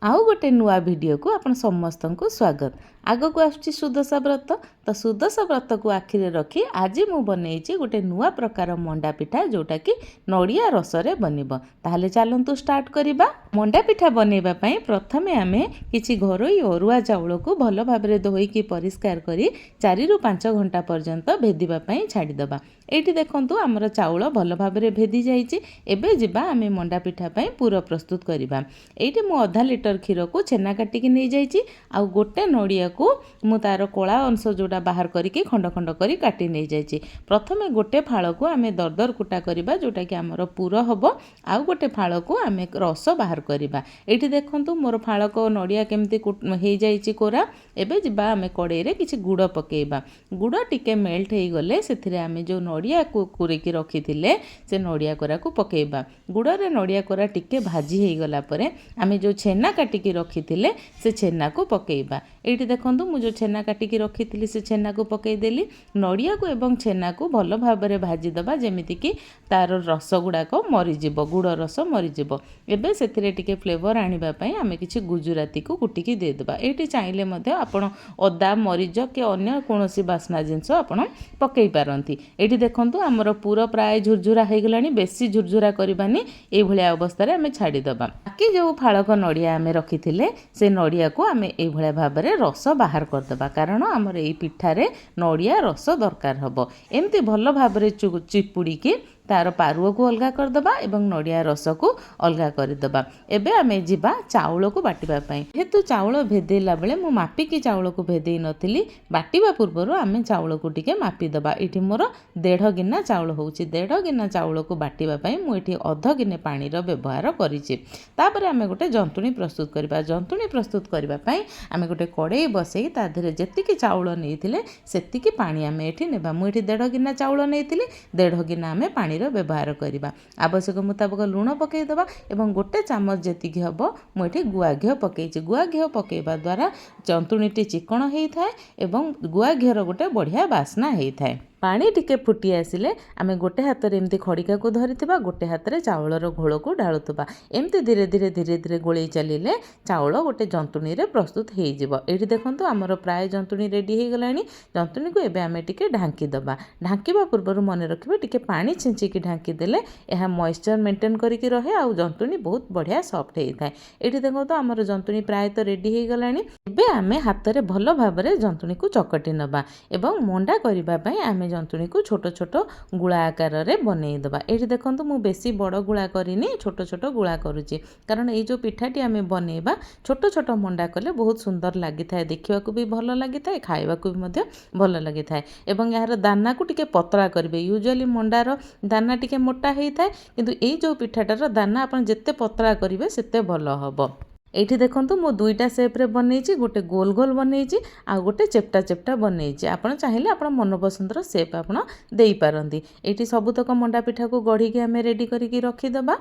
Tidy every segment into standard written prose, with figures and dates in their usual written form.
आउ गोटे नुआ वीडियो को आपण समस्त को स्वागत। आग को आसुची सुदशा व्रत तो सुदशा व्रत को आखिरे रखी आज मु बनई गोटे नुआ प्रकार मंडा पिठा जोटा कि नड़िया रसरे बनब। ताहले चलतु स्टार्ट करवा। मंडा पिठा बनैबा पई प्रथमे आमे किछि घरोई अरुआ चाउल को भल भाबरे धोईकी परिष्कार करी 4 रु 5 घंटा पर्यंत भेदिबा पई छाड़ी दबा। एठी देखंतु हमर चाउल भल भाबरे भेदी जाईची। एबे जिबा आमे मंडा पिठा पई पूरा प्रस्तुत करबा। एठी मु आधा लिटर क्षीर को छेना काटिकी नहीं जाइची आ गोटे नड़िया को मु तार कला अंश जोड़ा बाहर करके खंड खंड करी काटी नहीं जाइची। प्रथमे गोटे फाड़ को आमे दरदर कुटा करबा जोटा कि हमर पूर हबो। आउ गोटे फाड़ को आमे रस बाहर करबा। एठी देखंतु मोर फाड़ को नड़िया केमती हे जाइची कोरा। एबे जिबा आमे कड़ाई रे किछि गुड़ पकेइबा। गुड़ टिके मेल्ट हे गले सेथिरे आमे जो नड़िया को कुरेकी रखिथिले से नड़िया कोरा को पकेइबा। गुड़ रे नड़िया कोरा टिके भाजी हे गला परे आमे जो छेना काटिकी रखिथिले से छेना को पकेइबा। एठी देखंतु मु जो छेना काटिकी रखिथिली से छेना को पकेइ देली। नड़िया को एवं छेना को भल भाबरे भाजी दबा जेमिति कि तार रस गुडा को मरि जिवो, गुड़ रस मरि जिवो। एबे सेथिरे टिके फ्लेवर आनिबा पई आमे किछि गुजराती को कुटिकी दे देबा। एठी चाहिले मध्ये आपण अदा मरिच के अन्य कोनोसी बासना जिंस आपण पकेइ पारंती। एठी देखंतु हमर पूरा प्राय झुरझुरा हे गलानी, बेसी झुरझुरा करबानी। ए भलिया अवस्था रे आमे छाडी दबा। बाकी जो फाळक नड़िया आमे रखिथिले से नड़िया को आमे ए भलिया भाबरे रस बाहर कर दबा, कारण हमर ए पिठारे नड़िया रस दरकार हबो। एमती भल भाबरे चिपुड़ी की तार पारुओ को अलगा करदबा एवं नड़िया रस को अलगा करदबा। एबे आमे जिबा चाउल को बाटिबा पई। हेतु चाउल भेदेला बेले मु मापिकी चाउल को भेदेई नथिली। बाटिबा पूर्वरु आमे चाउल को टिके मापी दबा। एठी मोर 1.5 गिना चाउल होउची। 1.5 गिना चाउल को बाटिबा पई मु एठी अध गिने पानी रो व्यवहार करिछि। तापरे आमे गोटे जंतुणी प्रस्तुत करबा। जंतुणी प्रस्तुत करबा पई आमे गोटे कड़ाई बसेई ता धरे जेतिकी चाउल नेइथिले सेतिकी पानी आमे एठी नेबा। मु एठी 1.5 गिना चाउल नेइथिली, 1.5 गिना आमे पानी व्यवहार करबा। आवश्यक मुताबिक लूण पकई दबा एवं गोटे चामच जेतिकी हबो मु एठी गुआ घिओ पकईछि। गुआ घिओ पकेइबा द्वारा जंतुणीटी चिकण हेइथाय एवं गुआ घिओर गोटे बढ़िया बास्ना हेइथाय। पानी टिके फुटी आसिले आमे गोटे हाथ रे एमती खड़िका को धरिथिबा, गोटे हाथ रे चाउलर घोल को ढाळुथबा। एमती धीरे धीरे धीरे धीरे गोळेई चलिले चाउल गोटे जंतुणी रे प्रस्तुत हेइ जिवो। एठी देखंतु हमर प्राय जंतुणी रेडी हे गलानी। जंतुणी को एबे आमे टिके ढांकी दबा। ढांकीबा पूर्वरु मने रखिबे टिके पानी छिंची की ढांकी देले एहा मॉइस्चर मेंटेन करिकि रहे आ जंतुणी बहुत बढ़िया सॉफ्ट हेइथाय। एठी देखंतु हमर जंतुणी प्राय तो रेडी हे गलानी। एबे आमे हाथ रे भलो भाबरे जंतुणी को चकटी नबा एवं मंडा करिबा पई आमे जंतुणी को छोट छोट गुळा आकार रे बनै दबा। एठी देखंतु मु बेसी बड़ गुळा करिनी, छोट छोट गुळा करूची, कारण ए जो पिठाटी आमे बनेबा छोट छोट मंडा कले बहुत सुंदर लागिथाय। देखिबा को भी भलो लागिथाय, खाइबा को भी मध्ये भलो लागिथाय। एवं यार दाना को टिके पतला करबे। यूजुअली मंडार दाना टिके मोटा हेइथाय, किंतु ए जो पिठाटार दाना आपण जेते पतला करिवे सेते भलो हबो। एठी देखंतु मो दुईटा शेप रे बनैछि, गोटे गोल गोल बनैछि आ गोटे चेप्टा चेप्टा बनैछि। आपण चाहिले आपण मन पसंदर शेप आपण देई पारंती। एठी सबुतक मंडा पिठा को गढ़ी के हमें रेडी करिकि रखि दबा।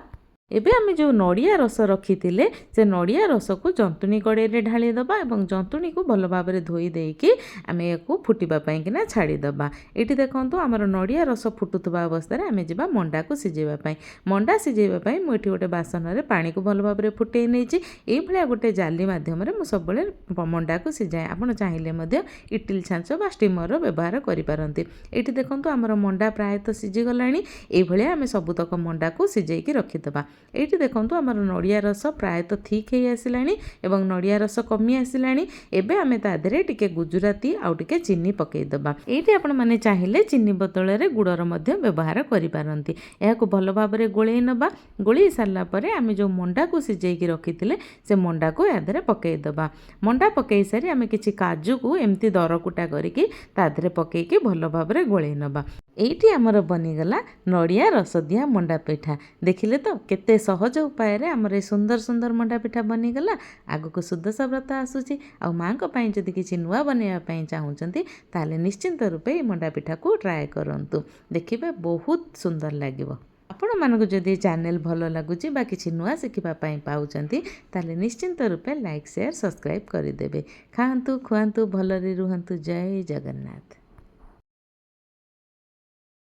एबे आमे जो नड़िया रस रखिथिले से नड़िया रस को जंतुणी कड़ाई रे ढाली दबा एवं जंतुणी को भल भाबरे धोई देइकी आमे याकू फुटिबा पई किना छाड़ी दबा। एठी देखंतु हमर नड़िया रस फुटुतबा अवस्था रे आमे जिबा मंडा को सिजेबा पई। मंडा सिजेबा पई मु एठी गोटे बासन रे पानी को भल भाबरे फुटेई नेछि। एई भलिया गोटे जाली माध्यम रे मु सबले मंडा को सिजाए। आपण चाहिले मध्ये इटिल छांच बा स्टीमर रो व्यवहार करि पारंती। एठी देखंतु हमर मंडा प्राय तो सिजी गलानी। एई भलिया आमे सबुतक मंडा को सिजेइकी रखि दबा। एठी देखंतु हमर नड़िया रस प्राय तो ठीक हे आसिलानी एवं नड़िया रस कमी आसिलानी। एबे आमे ता देरे टिके गुजराती आउ टिके चीनी पकेइ दबा। एठी आपण माने चाहिले चीनी बदल रे गुड़र मध्ये व्यवहार करि पारंती। एहाकु भलो भाबरे गोळेई नबा। गोळेई सारला परे आमे जो मंडा को सिजेइकी रखिथिले से मंडा को या देरे पकेइ दबा। मंडा पकेइ सारी आमे किछि काजू को एमती दरकुटा करिकि ता देरे पकेइकी भलो भाबरे गोळेई नबा। एठी हमर बनी गला नड़िया रस दिया मंडा पिठा। देखिले तो केते सहज उपाय रे हमर सुंदर सुंदर मंडा पिठा बनी गला। आगो को सुदशा व्रत आसुची आ मां को पई जदि किछि नुआ बनेया पई चाहुचंती ताले निश्चिंत रूपे मंडा पिठा को ट्राई करंतु। देखिबे बहुत सुंदर लागिवो। आपण मानको जदि चैनल भलो लागुची बा किछि नुआ सिखिबा पई पाउचंती ताले निश्चिंत रूपे लाइक शेयर सब्सक्राइब करि देबे। खांतु खुआंतु भलरे रुहंतु। जय जगन्नाथ।